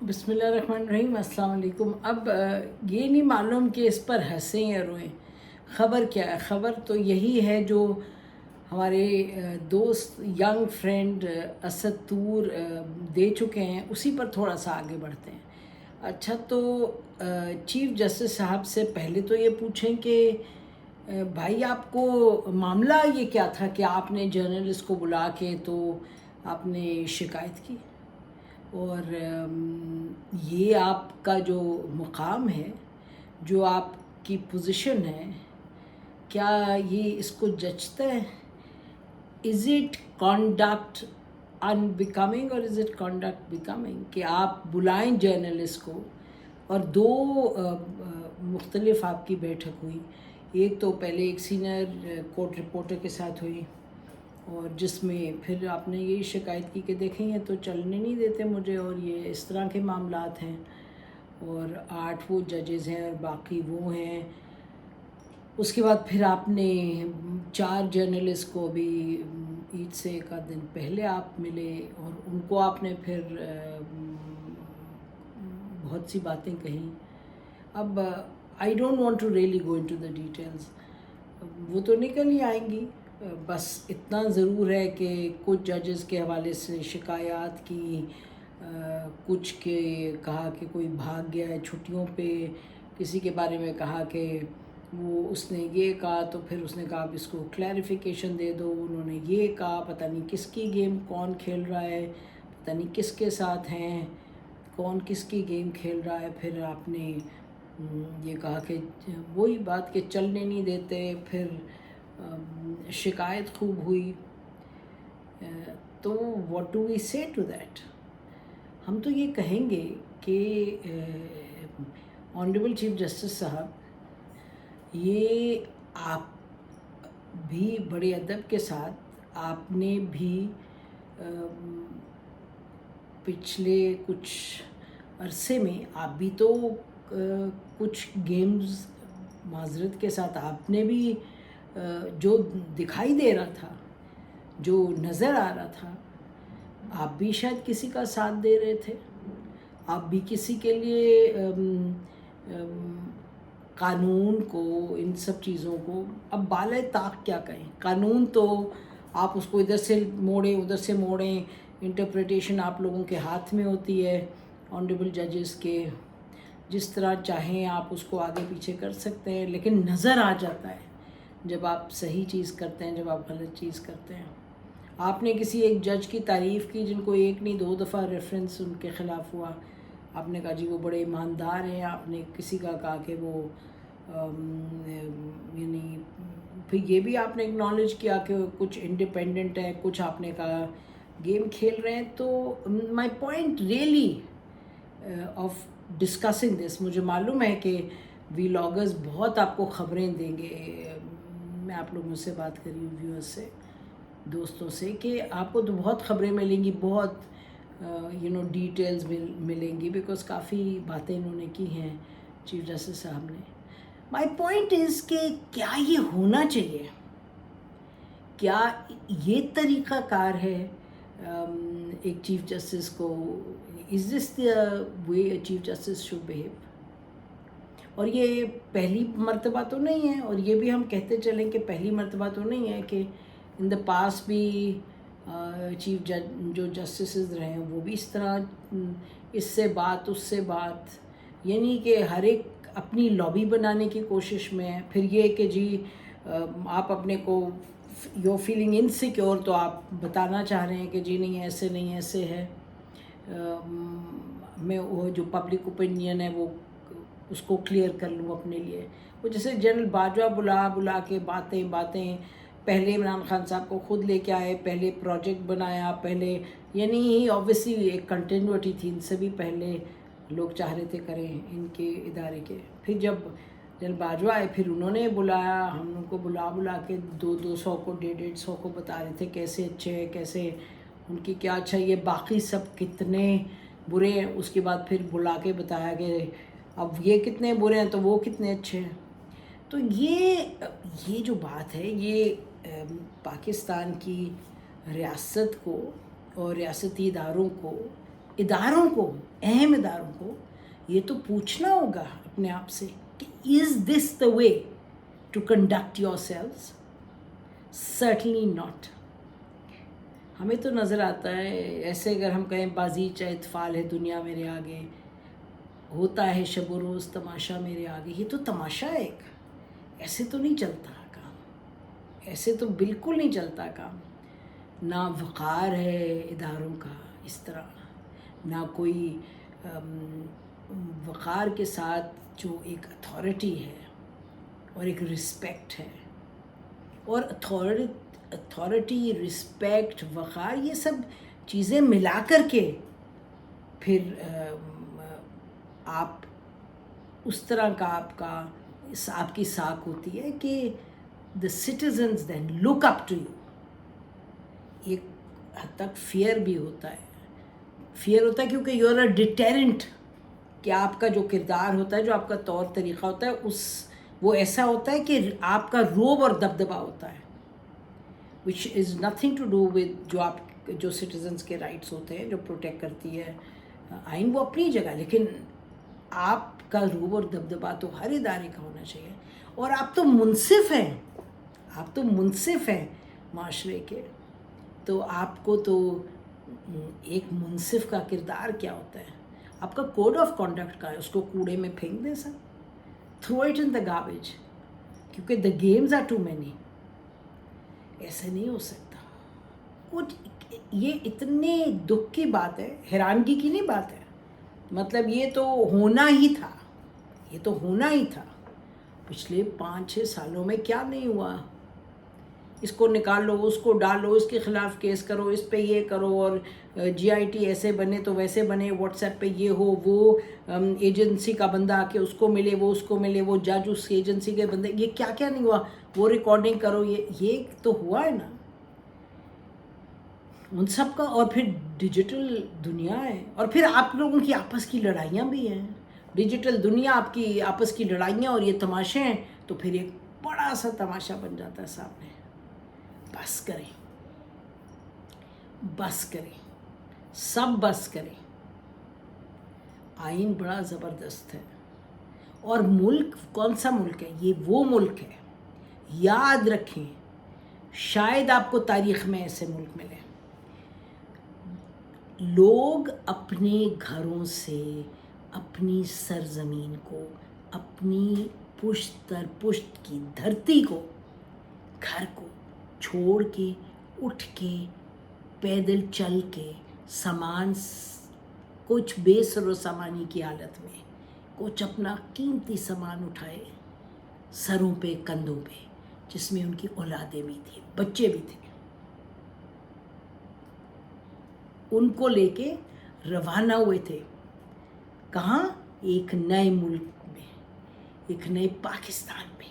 بسم اللہ الرحمن الرحیم، السلام علیکم۔ اب یہ نہیں معلوم کہ اس پر ہنسیں یا روئیں۔ خبر کیا ہے؟ خبر تو یہی ہے جو ہمارے دوست ینگ فرینڈ اسد طور دے چکے ہیں، اسی پر تھوڑا سا آگے بڑھتے ہیں۔ اچھا، تو چیف جسٹس صاحب سے پہلے تو یہ پوچھیں کہ بھائی آپ کو معاملہ یہ کیا تھا کہ آپ نے جرنلسٹ کو بلا کے تو آپ نے شکایت کی، اور یہ آپ کا جو مقام ہے، جو آپ کی پوزیشن ہے، کیا یہ اس کو جچتا ہے؟ Is it conduct in becoming اور از اٹ کانڈکٹ بیکمنگ کہ آپ بلائیں جرنلسٹ کو؟ اور دو مختلف آپ کی بیٹھک ہوئی، ایک تو پہلے ایک سینئر کورٹ رپورٹر کے ساتھ ہوئی، اور جس میں پھر آپ نے یہی شکایت کی کہ دیکھیں یہ تو چلنے نہیں دیتے مجھے، اور یہ اس طرح کے معاملات ہیں، اور 8 وہ ججز ہیں اور باقی وہ ہیں۔ اس کے بعد پھر آپ نے 4 جرنلسٹ کو بھی عید سے ایک آدھ دن پہلے آپ ملے، اور ان کو آپ نے پھر بہت سی باتیں کہیں۔ اب I don't want to really go into the details, وہ تو نکل ہی آئیں گی۔ بس اتنا ضرور ہے کہ کچھ ججز کے حوالے سے شکایات کی، کچھ کے کہا کہ کوئی بھاگ گیا ہے چھٹیوں پہ، کسی کے بارے میں کہا کہ وہ اس نے یہ کہا تو پھر اس نے کہا اب اس کو کلیریفیکیشن دے دو، انہوں نے یہ کہا، پتہ نہیں کس کی گیم کون کھیل رہا ہے، پتہ نہیں کس کے ساتھ ہیں، کون کس کی گیم کھیل رہا ہے۔ پھر آپ نے یہ کہا کہ وہی بات کہ چلنے نہیں دیتے، پھر شکایت خوب ہوئی۔ تو واٹ ڈو وی سے ٹو دیٹ؟ ہم تو یہ کہیں گے کہ آنریبل چیف جسٹس صاحب، یہ آپ بھی بڑے ادب کے ساتھ، آپ نے بھی پچھلے کچھ عرصے میں آپ بھی تو کچھ گیمز، معذرت کے ساتھ آپ نے بھی جو دکھائی دے رہا تھا، جو نظر آ رہا تھا، آپ بھی شاید کسی کا ساتھ دے رہے تھے، آپ بھی کسی کے لیے قانون کو، ان سب چیزوں کو اب بالائے طاق کیا کہیں۔ قانون تو آپ اس کو ادھر سے موڑیں ادھر سے موڑیں، انٹرپریٹیشن آپ لوگوں کے ہاتھ میں ہوتی ہے، آنریبل ججز کے، جس طرح چاہیں آپ اس کو آگے پیچھے کر سکتے ہیں، لیکن نظر آ جاتا ہے جب آپ صحیح چیز کرتے ہیں، جب آپ غلط چیز کرتے ہیں۔ آپ نے کسی ایک جج کی تعریف کی جن کو ایک نہیں 2 دفعہ ریفرنس ان کے خلاف ہوا، آپ نے کہا جی وہ بڑے ایماندار ہیں، آپ نے کسی کا کہا کہ وہ یعنی پھر یہ بھی آپ نے اکنالج کیا کہ کچھ انڈیپینڈنٹ ہے، کچھ آپ نے کہا گیم کھیل رہے ہیں۔ تو my point really of discussing this, مجھے معلوم ہے کہ ویلاگرز بہت آپ کو خبریں دیں گے، میں آپ لوگوں سے بات کر رہی ہوں، ویورز سے، دوستوں سے، کہ آپ کو تو بہت خبریں ملیں گی، بہت ڈیٹیلز ملیں گی، بیکاز کافی باتیں انہوں نے کی ہیں چیف جسٹس صاحب نے۔ مائی پوائنٹ از کہ کیا یہ ہونا چاہیے؟ کیا یہ طریقہ کار ہے ایک چیف جسٹس کو؟ از this the way a chief justice should behave? اور یہ پہلی مرتبہ تو نہیں ہے، اور یہ بھی ہم کہتے چلیں کہ پہلی مرتبہ تو نہیں ہے کہ ان دا پاس بھی چیف جج جو جسٹسز رہے ہیں وہ بھی اس طرح اس سے بات اس سے بات، یعنی کہ ہر ایک اپنی لابی بنانے کی کوشش میں ہے۔ پھر یہ کہ جی آپ اپنے کو یو فیلنگ انسیکیور، تو آپ بتانا چاہ رہے ہیں کہ جی نہیں ایسے نہیں ایسے ہے، میں وہ جو پبلک اوپینین ہے وہ اس کو کلیئر کر لوں اپنے لیے۔ وہ جیسے جنرل باجوہ بلا کے باتیں پہلے عمران خان صاحب کو خود لے کے آئے، پہلے پروجیکٹ بنایا، پہلے یعنی آبویسلی ایک کنٹینیوٹی تھی، ان سے بھی پہلے لوگ چاہ رہے تھے کریں ان کے ادارے کے۔ پھر جب جنرل باجوہ آئے پھر انہوں نے بلایا، ہم ان کو بلا کے 200 کو 150 کو بتا رہے تھے کیسے اچھے ہیں، کیسے ان کی کیا اچھا، یہ باقی سب کتنے برے ہیں۔ اس کے بعد پھر بلا کے بتایا کہ اب یہ کتنے برے ہیں تو وہ کتنے اچھے ہیں۔ تو یہ جو بات ہے، یہ پاکستان کی ریاست کو اور ریاستی اداروں کو اداروں کو, اہم اداروں کو یہ تو پوچھنا ہوگا اپنے آپ سے کہ is this the way to conduct yourselves? Certainly not. ہمیں تو نظر آتا ہے ایسے, اگر ہم کہیں بازیچہ اطفال ہے دنیا میرے آگے, ہوتا ہے شب و روز تماشا میرے آگے. یہ تو تماشا ہے ایک, ایسے تو نہیں چلتا کام, ایسے تو بالکل نہیں چلتا کام. نہ وقار ہے اداروں کا اس طرح, نہ کوئی وقار کے ساتھ جو ایک اتھارٹی ہے اور ایک رسپیکٹ ہے. اور اتھارٹی, رسپیکٹ, وقار, یہ سب چیزیں ملا کر کے پھر آپ اس طرح کا آپ کی ساکھ ہوتی ہے کہ the citizens then look up to you. ایک حد تک فیئر بھی ہوتا ہے, فیئر ہوتا ہے کیونکہ یو آر اے ڈیٹرنٹ, کہ آپ کا جو کردار ہوتا ہے, جو آپ کا طور طریقہ ہوتا ہے, وہ ایسا ہوتا ہے کہ آپ کا روب اور دبدبہ ہوتا ہے, which is nothing to do with جو سٹیزنس کے رائٹس ہوتے ہیں, جو پروٹیکٹ کرتی ہے آئین, وہ اپنی جگہ, لیکن آپ کا روب اور دبدبہ تو ہر ادارے کا ہونا چاہیے. اور آپ تو منصف ہیں, آپ تو منصف ہیں معاشرے کے, تو آپ کو تو ایک منصف کا کردار کیا ہوتا ہے, آپ کا کوڈ آف کانڈکٹ کا ہے, اس کو کوڑے میں پھینک دیں سب, throw it in the garbage, کیونکہ the games are too many. ایسے نہیں ہو سکتا. کچھ یہ اتنے دکھ کی بات ہے, حیرانگی کی نہیں بات ہے, مطلب یہ تو ہونا ہی تھا, یہ تو ہونا ہی تھا. پچھلے 5-6 سالوں میں کیا نہیں ہوا, اس کو نکالو, اس کو ڈالو, اس کے خلاف کیس کرو, اس پہ یہ کرو, اور جی آئی ٹی ایسے بنے تو ویسے بنے, واٹس ایپ پہ یہ ہو, وہ ایجنسی کا بندہ آ کے اس کو ملے, وہ اس کو ملے, وہ جج اس ایجنسی کے بندے, یہ کیا کیا نہیں ہوا, وہ ریکارڈنگ کرو, یہ تو ہوا ہے نا ان سب کا. اور پھر ڈیجیٹل دنیا ہے, اور پھر آپ لوگوں کی آپس کی لڑائیاں بھی ہیں. ڈیجیٹل دنیا, آپ کی آپس کی لڑائیاں اور یہ تماشے ہیں, تو پھر ایک بڑا سا تماشا بن جاتا ہے سامنے. بس کریں, بس کریں, سب بس کریں. آئین بڑا زبردست ہے, اور ملک کون سا ملک ہے, یہ وہ ملک ہے, یاد رکھیں, شاید آپ کو تاریخ میں ایسے ملک ملے. لوگ اپنے گھروں سے, اپنی سرزمین کو, اپنی پشت در پشت کی دھرتی کو, گھر کو چھوڑ کے, اٹھ کے, پیدل چل کے, سامان کچھ بے سر و سامانی کی حالت میں, کچھ اپنا قیمتی سامان اٹھائے سروں پہ, کندھوں پہ, جس میں ان کی اولادیں بھی تھیں, بچے بھی تھے, ان کو لے کے روانہ ہوئے تھے. کہاں؟ ایک نئے ملک میں, ایک نئے پاکستان میں.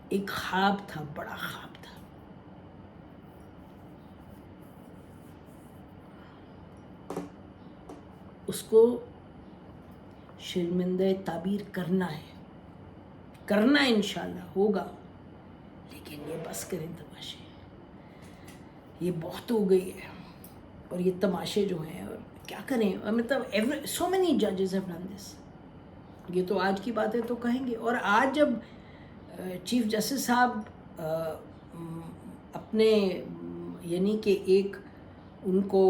ایک خواب تھا, بڑا خواب تھا. اس کو شرمندہ تعبیر کرنا ہے, کرنا انشاءاللہ ہوگا, لیکن یہ بس کریں تماشے, یہ بہت ہو گئی ہے. اور یہ تماشے جو ہیں, اور کیا کریں, مطلب سو مینی ججز ہیو ڈن دس. یہ تو آج کی بات ہے تو کہیں گے. اور آج جب چیف جسٹس صاحب اپنے یعنی کہ ایک ان کو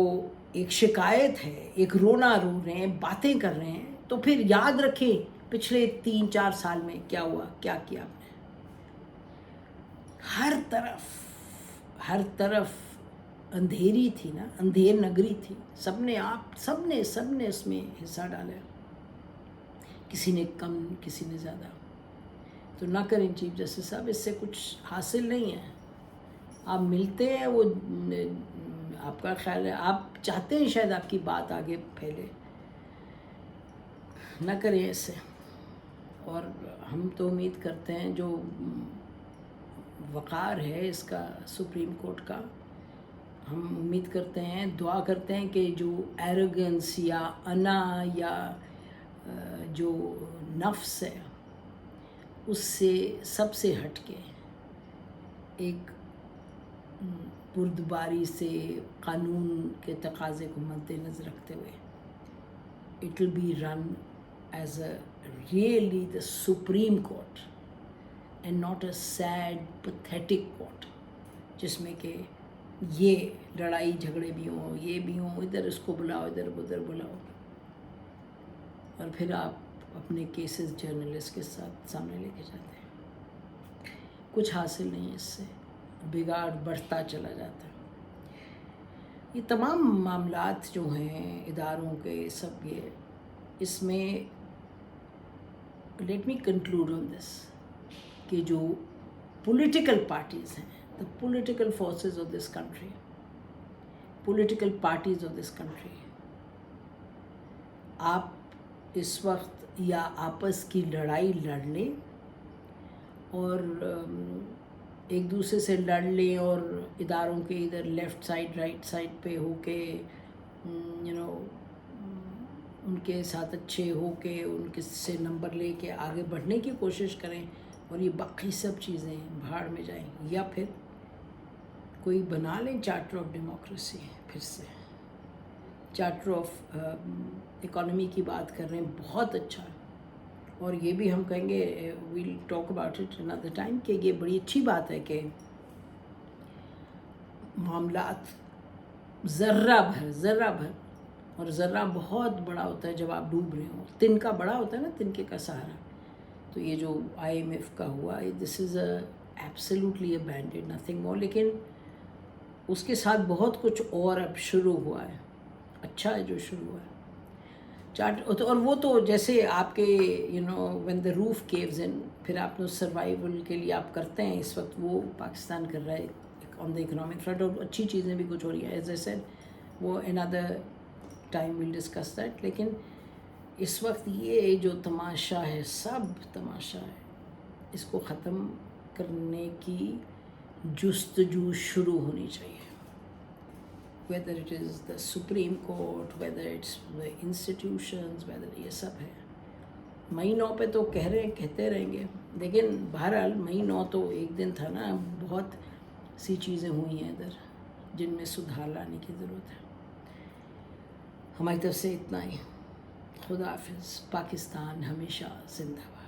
ایک شکایت ہے, ایک رونا رو رہے ہیں, باتیں کر رہے ہیں, تو پھر یاد رکھیں پچھلے 3-4 سال میں کیا ہوا, کیا کیا آپ نے. ہر طرف اندھیری تھی نا, اندھیر نگری تھی. سب نے اس میں حصہ ڈالا, کسی نے کم, کسی نے زیادہ. تو نہ کریں چیف جسٹس صاحب, اس سے کچھ حاصل نہیں ہے. آپ ملتے ہیں, وہ آپ کا خیال ہے, آپ چاہتے ہیں شاید آپ کی بات آگے پھیلے, نہ کریں ایسے. اور ہم تو امید کرتے ہیں جو وقار ہے اس کا, سپریم کورٹ کا, ہم امید کرتے ہیں, دعا کرتے ہیں کہ جو ایروگنس یا انا یا جو نفس ہے, اس سے سب سے ہٹ کے ایک بردباری سے قانون کے تقاضے کو مد نظر رکھتے ہوئے it will be run as a really the supreme court and not a sad pathetic court جس میں کہ یہ لڑائی جھگڑے بھی ہوں، یہ بھی ہوں، ادھر اس کو بلاؤ، ادھر بلاؤ، اور پھر آپ اپنے کیسز جرنلسٹ کے ساتھ سامنے لے کے جاتے ہیں. کچھ حاصل نہیں ہے اس سے، بگاڑ بڑھتا چلا جاتا ہے. یہ تمام معاملات جو ہیں اداروں کے سب، یہ اس میں لیٹ می کنکلوڈ آن دس کہ جو پولیٹیکل پارٹیز ہیں، the political forces of this country, political parties of this country، آپ اس وقت یا آپس کی لڑائی لڑ لیں اور ایک دوسرے سے لڑ لیں اور اداروں کے ادھر لیفٹ سائڈ رائٹ سائڈ پہ ہو کے ان کے ساتھ اچھے ہو کے ان کے سے نمبر لے کے آگے بڑھنے کی کوشش کریں اور یہ باقی سب چیزیں بھاڑ میں جائیں، یا پھر کوئی بنا لیں چارٹر آف ڈیموکریسی. پھر سے چارٹر آف اکانومی کی بات کر رہے ہیں، بہت اچھا ہے، اور یہ بھی ہم کہیں گے we'll talk about it another time کہ یہ بڑی اچھی بات ہے کہ معاملات ذرہ بھر، اور ذرہ بہت بڑا ہوتا ہے جب آپ ڈوب رہے ہوں، تنکا بڑا ہوتا ہے نا، تنکے کا سہارا. تو یہ جو IMF کا ہوا، this is absolutely a bandaid, nothing more. لیکن اس کے ساتھ بہت کچھ اور اب شروع ہوا ہے، اچھا ہے جو شروع ہوا ہے. اور وہ تو جیسے آپ کے وین دا روف کیوز ان، پھر آپ سروائیول کے لیے آپ کرتے ہیں، اس وقت وہ پاکستان کر رہا ہے آن دا اکنامک فرنٹ، اور اچھی چیزیں بھی کچھ ہو رہی ہیں. ایز اے سیڈ وہ another time we'll discuss that. لیکن اس وقت یہ جو تماشا ہے، سب تماشا ہے، اس کو ختم کرنے کی جستجو شروع ہونی چاہیے. whether it is the Supreme Court, whether it's the institutions, whether یہ سب ہے. مئی 9 پہ تو کہتے رہیں گے، لیکن بہرحال مئی 9 تو ایک دن تھا نا، بہت سی چیزیں ہوئی ہیں ادھر جن میں سدھار لانے کی ضرورت ہے. ہماری طرف سے اتنا ہی. خدا حافظ. پاکستان ہمیشہ زندہ باد.